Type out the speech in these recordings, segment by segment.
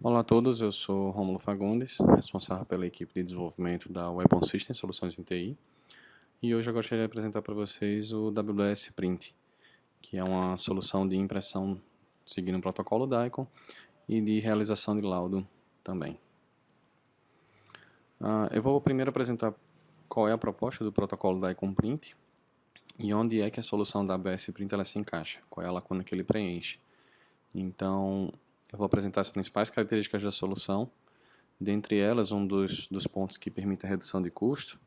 Olá a todos, eu sou Rômulo Fagundes, responsável pela equipe de desenvolvimento da Web On System Soluções em TI, e hoje eu gostaria de apresentar para vocês o WS Print, que é uma solução de impressão seguindo o protocolo DICOM e de realização de laudo também. Eu vou primeiro apresentar qual é a proposta do protocolo DICOM Print e onde é que a solução WS Print ela se encaixa, qual é a lacuna que ele preenche. Então, eu vou apresentar as principais características da solução. Dentre elas, um dos pontos que permite a redução de custo,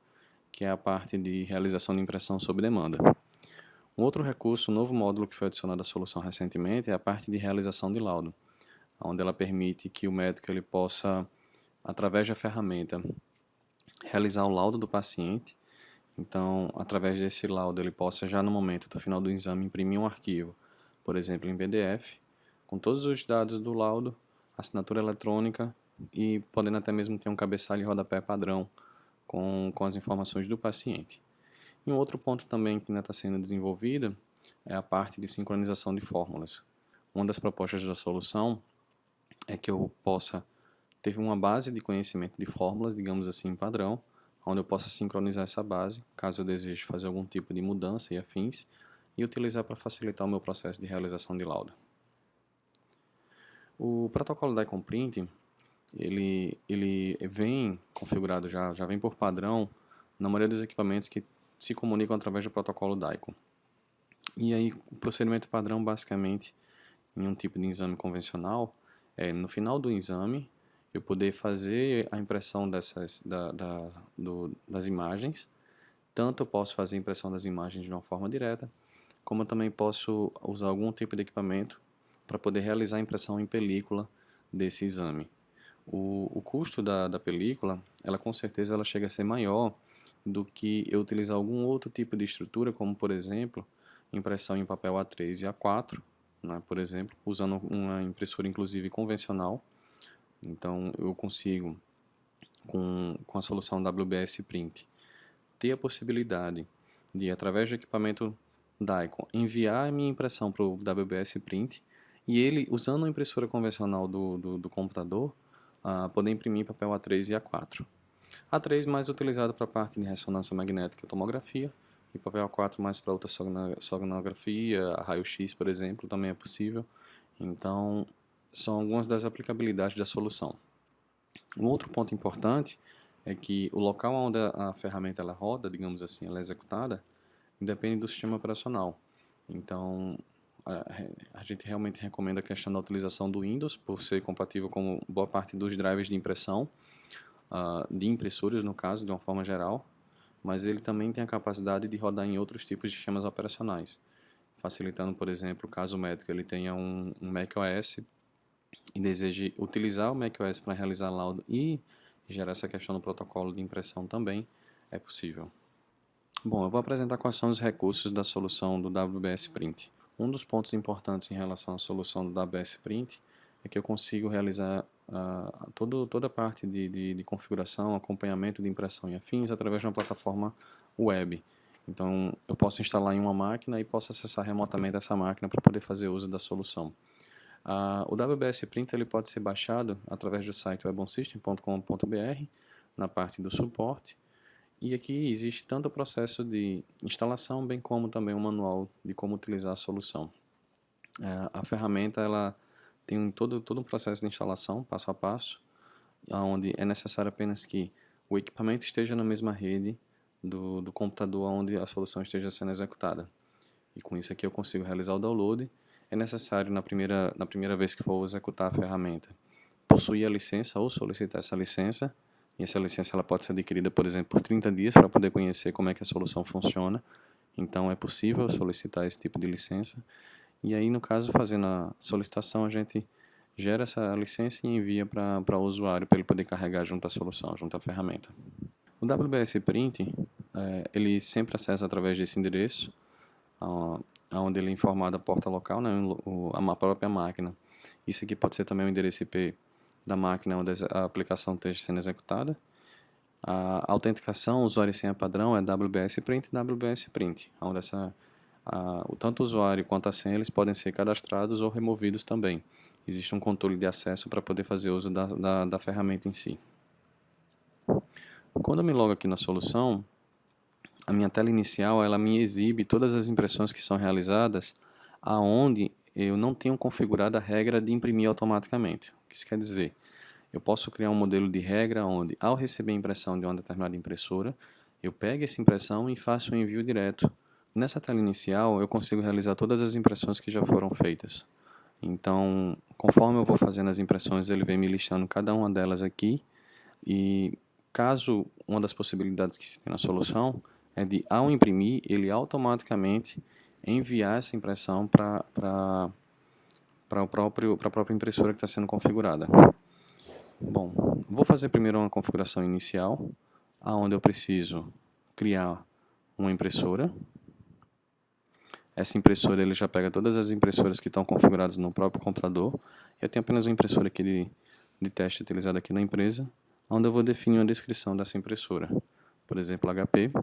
que é a parte de realização de impressão sob demanda. Um outro recurso, um novo módulo que foi adicionado à solução recentemente, é a parte de realização de laudo, onde ela permite que o médico ele possa, através da ferramenta, realizar o laudo do paciente. Então, através desse laudo, ele possa já no momento do final do exame imprimir um arquivo, por exemplo, em PDF, com todos os dados do laudo, assinatura eletrônica e podendo até mesmo ter um cabeçalho e rodapé padrão com as informações do paciente. E um outro ponto também que ainda está sendo desenvolvida é a parte de sincronização de fórmulas. Uma das propostas da solução é que eu possa ter uma base de conhecimento de fórmulas, digamos assim, padrão, onde eu possa sincronizar essa base, caso eu deseje fazer algum tipo de mudança e afins, e utilizar para facilitar o meu processo de realização de laudo. O protocolo DICOM Print, ele vem configurado já vem por padrão na maioria dos equipamentos que se comunicam através do protocolo DICOM. E aí, o procedimento padrão, basicamente, em um tipo de exame convencional, é no final do exame, eu poder fazer a impressão das imagens. Tanto eu posso fazer a impressão das imagens de uma forma direta, como eu também posso usar algum tipo de equipamento para poder realizar a impressão em película desse exame. O custo da película, ela com certeza ela chega a ser maior do que eu utilizar algum outro tipo de estrutura, como por exemplo, impressão em papel A3 e A4, né, por exemplo, usando uma impressora inclusive convencional. Então eu consigo, com a solução WBS Print, ter a possibilidade de, através do equipamento DICOM, enviar a minha impressão para o WBS Print e ele, usando a impressora convencional do computador, poder imprimir papel A3 e A4. A3 mais utilizado para a parte de ressonância magnética e tomografia, e papel A4 mais para ultrassonografia, raio-x, por exemplo, também é possível. Então, são algumas das aplicabilidades da solução. Um outro ponto importante é que o local onde a ferramenta ela roda, digamos assim, ela é executada, depende do sistema operacional. Então, a gente realmente recomenda a questão da utilização do Windows, por ser compatível com boa parte dos drivers de impressão, de impressoras, no caso, de uma forma geral, mas ele também tem a capacidade de rodar em outros tipos de sistemas operacionais, facilitando, por exemplo, caso o médico ele tenha um macOS e deseje utilizar o macOS para realizar laudo e gerar essa questão do protocolo de impressão também, é possível. Bom, eu vou apresentar quais são os recursos da solução do WBS Print. Um dos pontos importantes em relação à solução do WBS Print é que eu consigo realizar toda a parte de configuração, acompanhamento de impressão e afins através de uma plataforma web. Então, eu posso instalar em uma máquina e posso acessar remotamente essa máquina para poder fazer uso da solução. O WBS Print ele pode ser baixado através do site webonsystem.com.br, na parte do suporte. E aqui existe tanto o processo de instalação, bem como também um manual de como utilizar a solução. A ferramenta ela tem todo um processo de instalação, passo a passo, onde é necessário apenas que o equipamento esteja na mesma rede do computador onde a solução esteja sendo executada. E com isso aqui eu consigo realizar o download. É necessário, na primeira vez que for executar a ferramenta, possuir a licença ou solicitar essa licença. E essa licença ela pode ser adquirida, por exemplo, por 30 dias para poder conhecer como é que a solução funciona. Então é possível solicitar esse tipo de licença. E aí, no caso, fazendo a solicitação, a gente gera essa licença e envia para o usuário para ele poder carregar junto à solução, junto à ferramenta. O WBS Print, ele sempre acessa através desse endereço, onde ele é informado a porta local, né, a própria máquina. Isso aqui pode ser também o endereço IP da máquina onde a aplicação esteja sendo executada. A autenticação, usuário e senha padrão é WBS Print e WBS Print, onde tanto o usuário quanto a senha eles podem ser cadastrados ou removidos também. existe um controle de acesso para poder fazer uso da ferramenta em si. Quando eu me logo aqui na solução, a minha tela inicial ela me exibe todas as impressões que são realizadas aonde eu não tenho configurado a regra de imprimir automaticamente. O que isso quer dizer? Eu posso criar um modelo de regra onde, ao receber a impressão de uma determinada impressora, eu pego essa impressão e faço o envio direto. Nessa tela inicial, eu consigo realizar todas as impressões que já foram feitas. Então, conforme eu vou fazendo as impressões, ele vem me listando cada uma delas aqui. E caso uma das possibilidades que se tem na solução é de, ao imprimir, ele automaticamente enviar essa impressão para a própria impressora que está sendo configurada. Bom, vou fazer primeiro uma configuração inicial, onde eu preciso criar uma impressora. Essa impressora ele já pega todas as impressoras que estão configuradas no próprio computador. Eu tenho apenas uma impressora aqui de teste utilizada aqui na empresa, onde eu vou definir uma descrição dessa impressora. Por exemplo, HP.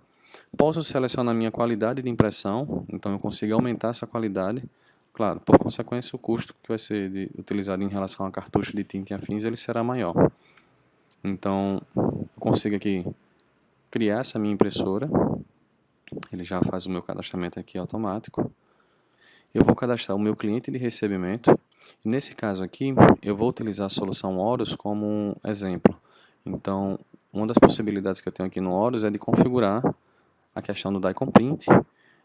Posso selecionar a minha qualidade de impressão, então eu consigo aumentar essa qualidade. Claro, por consequência, o custo que vai ser utilizado em relação a cartucho de tinta e afins, ele será maior. Então, eu consigo aqui criar essa minha impressora. Ele já faz o meu cadastramento aqui automático. Eu vou cadastrar o meu cliente de recebimento. E nesse caso aqui, eu vou utilizar a solução Horus como um exemplo. Então, uma das possibilidades que eu tenho aqui no Horus é de configurar a questão do Die Print,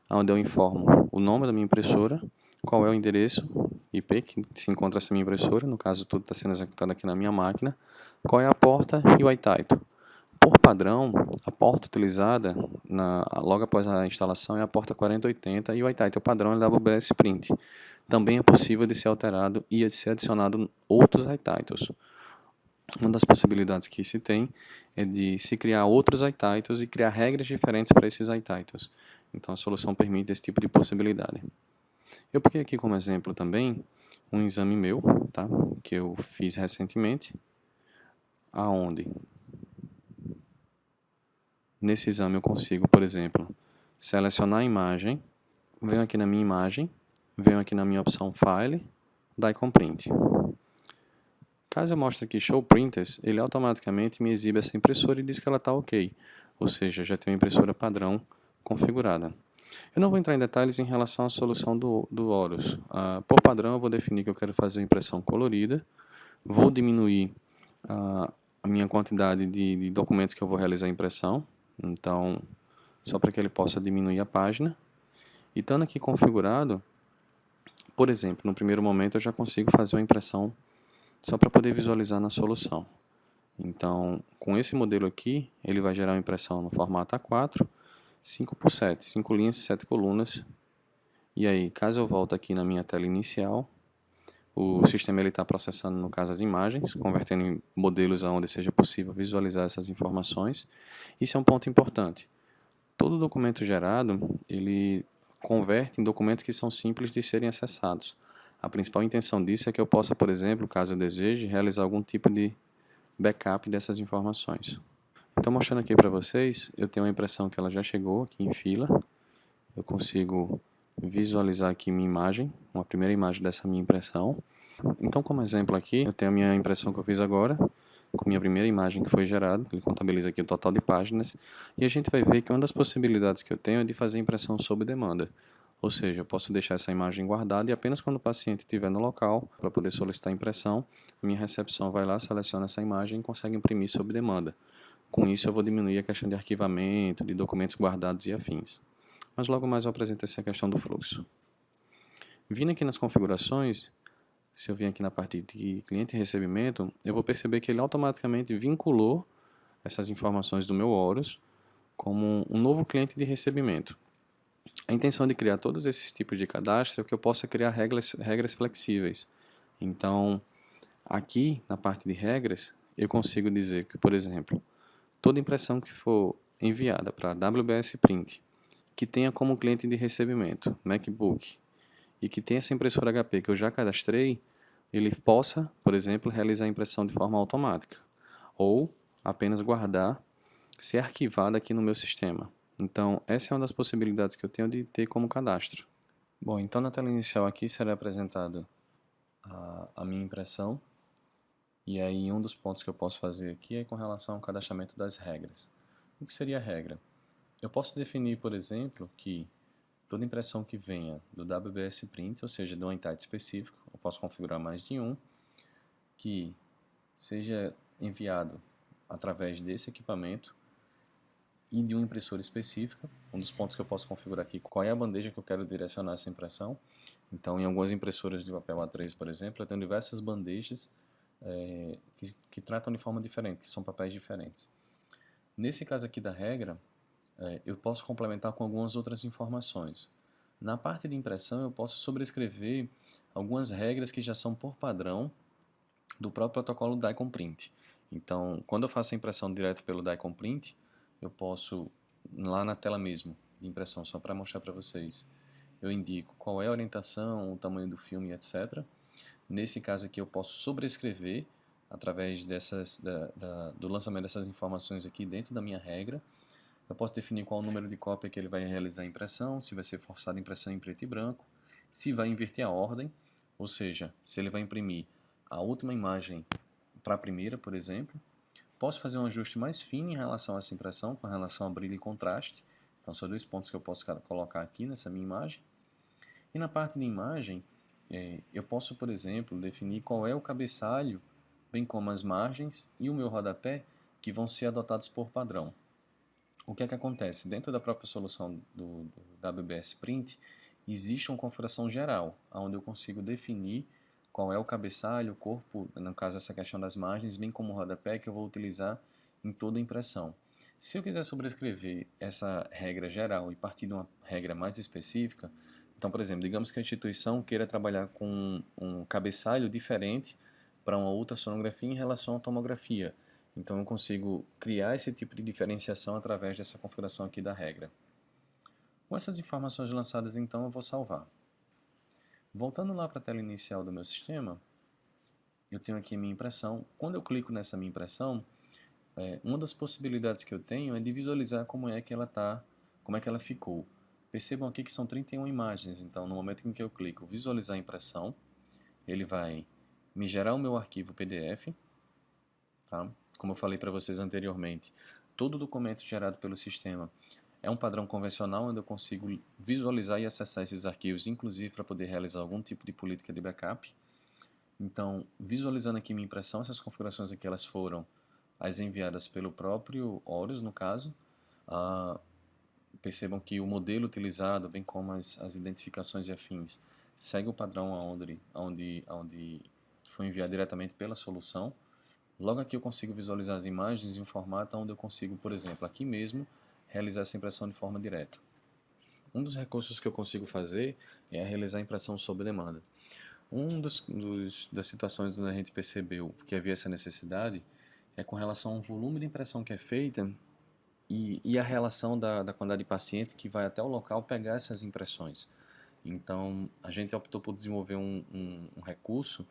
onde eu informo o nome da minha impressora, qual é o endereço IP que se encontra essa minha impressora, no caso tudo está sendo executado aqui na minha máquina, qual é a porta e o iTitle. Por padrão, a porta utilizada logo após a instalação é a porta 4080 e o iTitle padrão é WS Print. Também é possível de ser alterado e de ser adicionado outros iTitles. Uma das possibilidades que se tem é de se criar outros iTitles e criar regras diferentes para esses iTitles. Então a solução permite esse tipo de possibilidade. Eu peguei aqui como exemplo também um exame meu, tá? Que eu fiz recentemente, aonde nesse exame eu consigo, por exemplo, selecionar a imagem, venho aqui na minha imagem, venho aqui na minha opção File, Die Print. Caso eu mostre aqui Show Printers, ele automaticamente me exibe essa impressora e diz que ela está ok, ou seja, já tem uma impressora padrão configurada. Eu não vou entrar em detalhes em relação à solução do Horus. Por padrão, eu vou definir que eu quero fazer impressão colorida, vou diminuir a minha quantidade de documentos que eu vou realizar a impressão, então, só para que ele possa diminuir a página. E estando aqui configurado, por exemplo, no primeiro momento eu já consigo fazer uma impressão só para poder visualizar na solução. Então, com esse modelo aqui, ele vai gerar uma impressão no formato A4, 5x7, 5 linhas e 7 colunas. E aí, caso eu volte aqui na minha tela inicial, o sistema está processando, no caso, as imagens, convertendo em modelos onde seja possível visualizar essas informações. Isso é um ponto importante. Todo documento gerado, ele converte em documentos que são simples de serem acessados. A principal intenção disso é que eu possa, por exemplo, caso eu deseje, realizar algum tipo de backup dessas informações. Então, mostrando aqui para vocês, eu tenho uma impressão que ela já chegou aqui em fila. Eu consigo visualizar aqui minha imagem, uma primeira imagem dessa minha impressão. Então, como exemplo aqui, eu tenho a minha impressão que eu fiz agora, com a minha primeira imagem que foi gerada. Ele contabiliza aqui o total de páginas. E a gente vai ver que uma das possibilidades que eu tenho é de fazer impressão sob demanda. Ou seja, eu posso deixar essa imagem guardada e apenas quando o paciente estiver no local para poder solicitar a impressão, minha recepção vai lá, seleciona essa imagem e consegue imprimir sob demanda. Com isso eu vou diminuir a questão de arquivamento, de documentos guardados e afins. Mas logo mais eu apresento essa questão do fluxo. Vindo aqui nas configurações, se eu vir aqui na parte de cliente e recebimento, eu vou perceber que ele automaticamente vinculou essas informações do meu Horus como um novo cliente de recebimento. A intenção de criar todos esses tipos de cadastro é que eu possa criar regras flexíveis. Então, aqui na parte de regras, eu consigo dizer que, por exemplo, toda impressão que for enviada para WS Print, que tenha como cliente de recebimento MacBook, e que tenha essa impressora HP que eu já cadastrei, ele possa, por exemplo, realizar a impressão de forma automática, ou apenas guardar, ser arquivada aqui no meu sistema. Então, essa é uma das possibilidades que eu tenho de ter como cadastro. Bom, então na tela inicial aqui será apresentado a minha impressão. E aí um dos pontos que eu posso fazer aqui é com relação ao cadastramento das regras. O que seria a regra? Eu posso definir, por exemplo, que toda impressão que venha do WBS Print, ou seja, de um entidade específico, eu posso configurar mais de um, que seja enviado através desse equipamento e de uma impressora específica. Um dos pontos que eu posso configurar aqui, qual é a bandeja que eu quero direcionar essa impressão. Então, em algumas impressoras de papel A3, por exemplo, eu tenho diversas bandejas que tratam de forma diferente, que são papéis diferentes. Nesse caso aqui da regra, eu posso complementar com algumas outras informações. Na parte de impressão, eu posso sobrescrever algumas regras que já são por padrão do próprio protocolo DICOM Print. Então, quando eu faço a impressão direto pelo DICOM Print, eu posso, lá na tela mesmo de impressão, só para mostrar para vocês, eu indico qual é a orientação, o tamanho do filme, etc. Nesse caso aqui eu posso sobrescrever através do lançamento dessas informações aqui dentro da minha regra. Eu posso definir qual o número de cópia que ele vai realizar a impressão, se vai ser forçada a impressão em preto e branco, se vai inverter a ordem, ou seja, se ele vai imprimir a última imagem para a primeira, por exemplo. Posso fazer um ajuste mais fino em relação a essa impressão, com relação a brilho e contraste. Então, são dois pontos que eu posso colocar aqui nessa minha imagem. E na parte de imagem, eu posso, por exemplo, definir qual é o cabeçalho, bem como as margens e o meu rodapé, que vão ser adotados por padrão. O que é que acontece? Dentro da própria solução do WBS Print, existe uma configuração geral, onde eu consigo definir qual é o cabeçalho, o corpo, no caso essa questão das margens, bem como o rodapé que eu vou utilizar em toda a impressão. Se eu quiser sobrescrever essa regra geral e partir de uma regra mais específica, então, por exemplo, digamos que a instituição queira trabalhar com um cabeçalho diferente para uma ultrassonografia em relação à tomografia. Então eu consigo criar esse tipo de diferenciação através dessa configuração aqui da regra. Com essas informações lançadas, então, eu vou salvar. Voltando lá para a tela inicial do meu sistema, eu tenho aqui a minha impressão. Quando eu clico nessa minha impressão, uma das possibilidades que eu tenho é de visualizar como é que ela tá, como é que ela ficou. Percebam aqui que são 31 imagens, então no momento em que eu clico visualizar a impressão, ele vai me gerar o meu arquivo PDF, tá? Como eu falei para vocês anteriormente, todo documento gerado pelo sistema é um padrão convencional onde eu consigo visualizar e acessar esses arquivos, inclusive para poder realizar algum tipo de política de backup. Então, visualizando aqui minha impressão, essas configurações aqui elas foram as enviadas pelo próprio Horus, no caso. Percebam que o modelo utilizado, bem como as identificações e afins, segue o padrão onde foi enviado diretamente pela solução. Logo aqui eu consigo visualizar as imagens em um formato onde eu consigo, por exemplo, aqui mesmo, realizar essa impressão de forma direta. Um dos recursos que eu consigo fazer é realizar a impressão sob demanda. Das situações onde a gente percebeu que havia essa necessidade é com relação ao volume de impressão que é feita e a relação da quantidade de pacientes que vai até o local pegar essas impressões. Então, a gente optou por desenvolver um recurso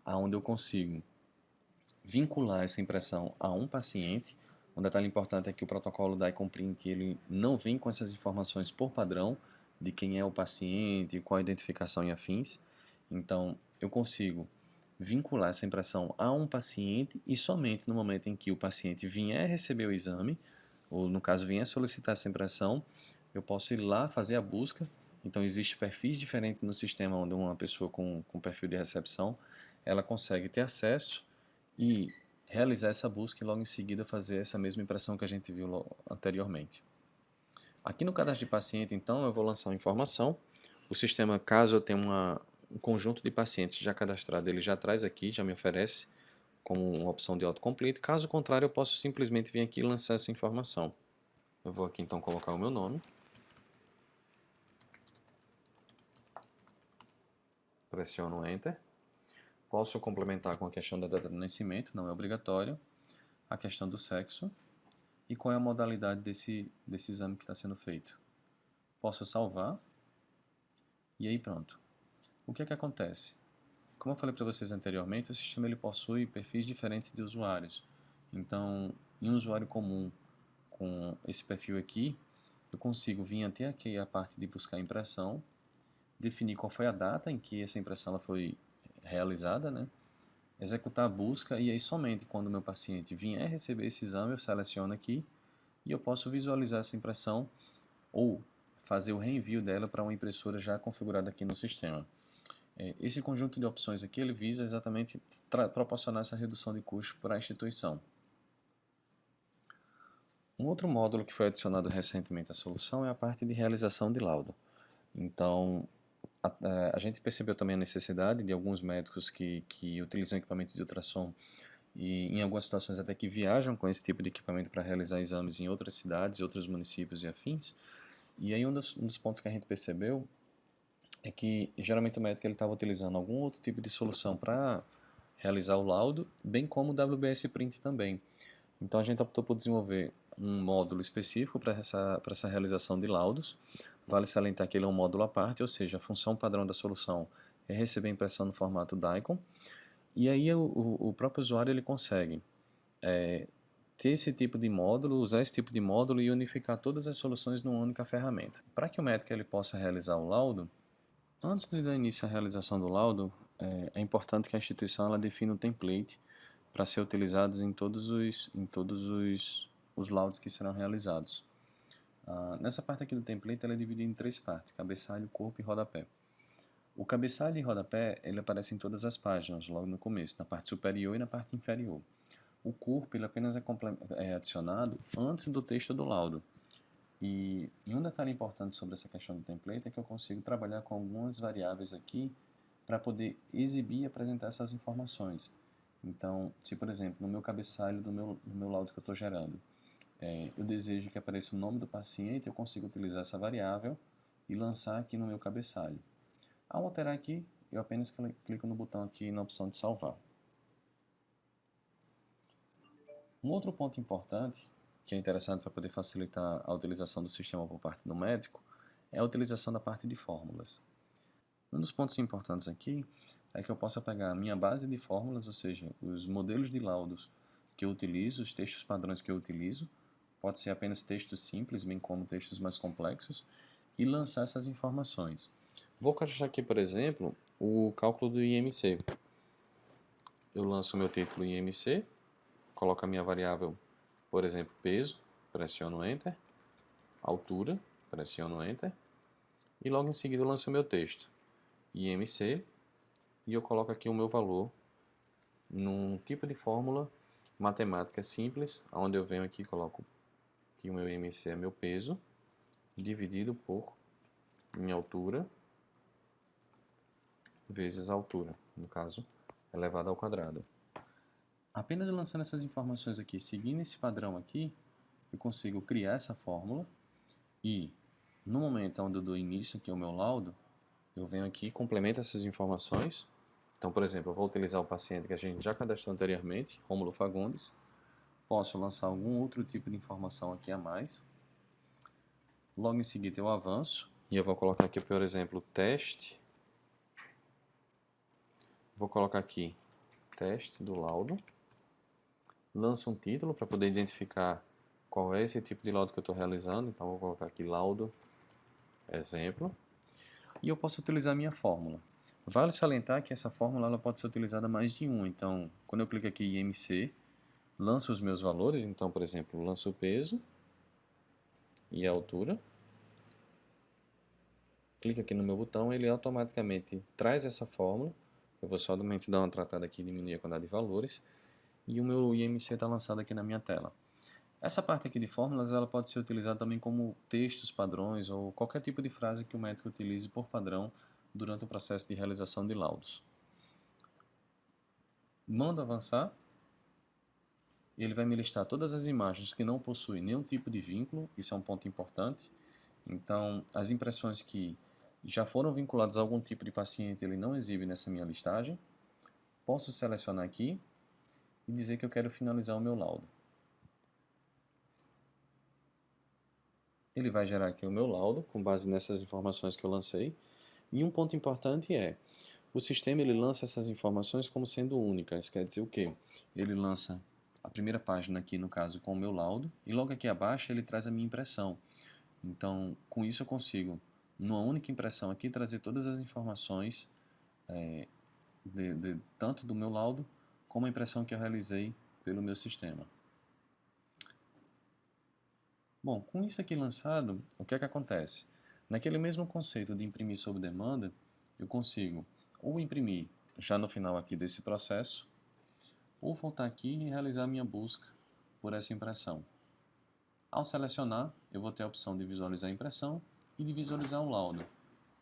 onde eu consigo vincular essa impressão a um paciente. Um detalhe importante é que o protocolo da IconPrint ele não vem com essas informações por padrão de quem é o paciente, qual a identificação e afins. Então, eu consigo vincular essa impressão a um paciente e somente no momento em que o paciente vier receber o exame, ou no caso vier solicitar essa impressão, eu posso ir lá fazer a busca. Então, existe perfis diferentes no sistema onde uma pessoa com perfil de recepção, ela consegue ter acesso e realizar essa busca e logo em seguida fazer essa mesma impressão que a gente viu anteriormente. Aqui no cadastro de paciente, então, eu vou lançar uma informação. O sistema, caso eu tenha um conjunto de pacientes já cadastrado, ele já traz aqui, já me oferece como uma opção de autocomplete. Caso contrário, eu posso simplesmente vir aqui e lançar essa informação. Eu vou aqui então colocar o meu nome. Pressiono Enter. Posso complementar com a questão da data de nascimento, não é obrigatório. A questão do sexo e qual é a modalidade desse exame que está sendo feito. Posso salvar e aí pronto. O que é que acontece? Como eu falei para vocês anteriormente, o sistema ele possui perfis diferentes de usuários. Então, em um usuário comum com esse perfil aqui, eu consigo vir até aqui a parte de buscar impressão, definir qual foi a data em que essa impressão ela foi realizada, né? Executar a busca e aí somente quando o meu paciente vier receber esse exame eu seleciono aqui e eu posso visualizar essa impressão ou fazer o reenvio dela para uma impressora já configurada aqui no sistema. Esse conjunto de opções aqui ele visa exatamente proporcionar essa redução de custo para a instituição. Um outro módulo que foi adicionado recentemente à solução é a parte de realização de laudo. Então, a gente percebeu também a necessidade de alguns médicos que utilizam equipamentos de ultrassom e em algumas situações até que viajam com esse tipo de equipamento para realizar exames em outras cidades, outros municípios e afins. E aí um dos pontos que a gente percebeu é que geralmente o médico estava utilizando algum outro tipo de solução para realizar o laudo, bem como o WBS Print também. Então a gente optou por desenvolver um módulo específico para essa realização de laudos. Vale salientar que ele é um módulo à parte, ou seja, a função padrão da solução é receber a impressão no formato DICOM, e aí o próprio usuário ele consegue ter esse tipo de módulo, usar esse tipo de módulo e unificar todas as soluções numa única ferramenta. Para que o médico ele possa realizar o laudo, antes de dar início à realização do laudo, é importante que a instituição ela defina um template para ser utilizados em todos os laudos que serão realizados. Nessa parte aqui do template ela é dividida em 3 partes, cabeçalho, corpo e rodapé. O cabeçalho e rodapé ele aparece em todas as páginas, logo no começo, na parte superior e na parte inferior. O corpo ele apenas é adicionado antes do texto do laudo. E um detalhe importante sobre essa questão do template é que eu consigo trabalhar com algumas variáveis aqui para poder exibir e apresentar essas informações. Então, se por exemplo, no meu cabeçalho do meu laudo que eu estou gerando, eu desejo que apareça o nome do paciente, eu consigo utilizar essa variável e lançar aqui no meu cabeçalho. Ao alterar aqui, eu apenas clico no botão aqui na opção de salvar. Um outro ponto importante, que é interessante para poder facilitar a utilização do sistema por parte do médico, é a utilização da parte de fórmulas. Um dos pontos importantes aqui é que eu possa pegar a minha base de fórmulas, ou seja, os modelos de laudos que eu utilizo, os textos padrões que eu utilizo, pode ser apenas textos simples, bem como textos mais complexos, e lançar essas informações. Vou encaixar aqui, por exemplo, o cálculo do IMC. Eu lanço o meu título IMC, coloco a minha variável, por exemplo, peso, pressiono Enter, altura, pressiono Enter, e logo em seguida eu lanço o meu texto, IMC, e eu coloco aqui o meu valor num tipo de fórmula matemática simples, onde eu venho aqui e coloco que o meu IMC é meu peso, dividido por minha altura, vezes a altura, no caso, elevado ao quadrado. Apenas lançando essas informações aqui, seguindo esse padrão aqui, eu consigo criar essa fórmula e, no momento onde eu dou início aqui ao meu laudo, eu venho aqui e complemento essas informações. Então, por exemplo, eu vou utilizar o paciente que a gente já cadastrou anteriormente, Rômulo Fagundes. Posso lançar algum outro tipo de informação aqui a mais. Logo em seguida eu avanço e eu vou colocar aqui, por exemplo, teste. Vou colocar aqui teste do laudo. Lanço um título para poder identificar qual é esse tipo de laudo que eu estou realizando. Então vou colocar aqui laudo exemplo. E eu posso utilizar a minha fórmula. Vale salientar que essa fórmula ela pode ser utilizada mais de um. Então, quando eu clico aqui em IMC, lanço os meus valores. Então, por exemplo, lanço o peso e a altura. Clico aqui no meu botão, ele automaticamente traz essa fórmula. Eu vou somente dar uma tratada aqui e diminuir a quantidade de valores. E o meu IMC está lançado aqui na minha tela. Essa parte aqui de fórmulas ela pode ser utilizada também como textos padrões ou qualquer tipo de frase que o médico utilize por padrão durante o processo de realização de laudos. Mando avançar e ele vai me listar todas as imagens que não possuem nenhum tipo de vínculo, isso é um ponto importante. Então, as impressões que já foram vinculadas a algum tipo de paciente ele não exibe nessa minha listagem. Posso selecionar aqui e dizer que eu quero finalizar o meu laudo. Ele vai gerar aqui o meu laudo, com base nessas informações que eu lancei. E um ponto importante é, o sistema ele lança essas informações como sendo únicas. Quer dizer o quê? Ele lança a primeira página aqui, no caso, com o meu laudo, e logo aqui abaixo ele traz a minha impressão. Então, com isso eu consigo, numa única impressão aqui, trazer todas as informações tanto do meu laudo como a impressão que eu realizei pelo meu sistema. Bom, com isso aqui lançado, o que é que acontece? Naquele mesmo conceito de imprimir sob demanda, eu consigo ou imprimir já no final aqui desse processo, ou voltar aqui e realizar minha busca por essa impressão. Ao selecionar, eu vou ter a opção de visualizar a impressão e de visualizar o laudo.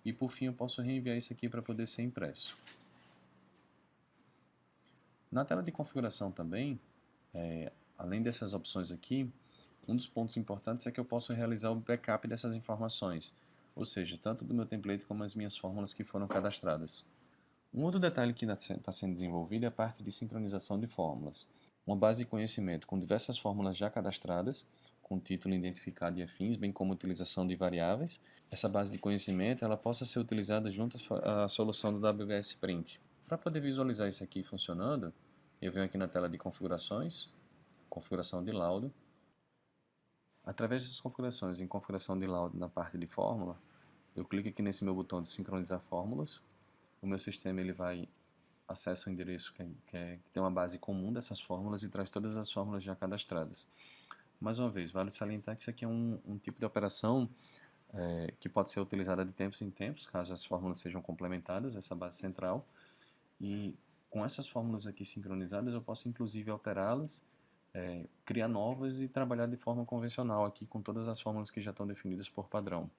E por fim eu posso reenviar isso aqui para poder ser impresso. Na tela de configuração também, além dessas opções aqui, um dos pontos importantes é que eu posso realizar o backup dessas informações, ou seja, tanto do meu template como as minhas fórmulas que foram cadastradas. Um outro detalhe que está sendo desenvolvido é a parte de sincronização de fórmulas. Uma base de conhecimento com diversas fórmulas já cadastradas, com título identificado e afins, bem como utilização de variáveis. Essa base de conhecimento ela possa ser utilizada junto à solução do WBS Print. Para poder visualizar isso aqui funcionando, eu venho aqui na tela de configurações, configuração de laudo. Através dessas configurações, em configuração de laudo na parte de fórmula, eu clico aqui nesse meu botão de sincronizar fórmulas. O meu sistema ele vai acessa o endereço que tem uma base comum dessas fórmulas e traz todas as fórmulas já cadastradas. Mais uma vez, vale salientar que isso aqui é um tipo de operação que pode ser utilizada de tempos em tempos, caso as fórmulas sejam complementadas, essa base central. E com essas fórmulas aqui sincronizadas, eu posso inclusive alterá-las, criar novas e trabalhar de forma convencional aqui com todas as fórmulas que já estão definidas por padrão.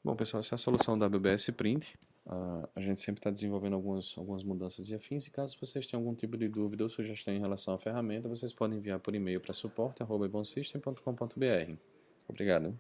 Bom, pessoal, essa é a solução da WBS Print. A gente sempre está desenvolvendo algumas mudanças e afins, e caso vocês tenham algum tipo de dúvida ou sugestão em relação à ferramenta, vocês podem enviar por e-mail para suporte@ebonsystem.com.br. Obrigado.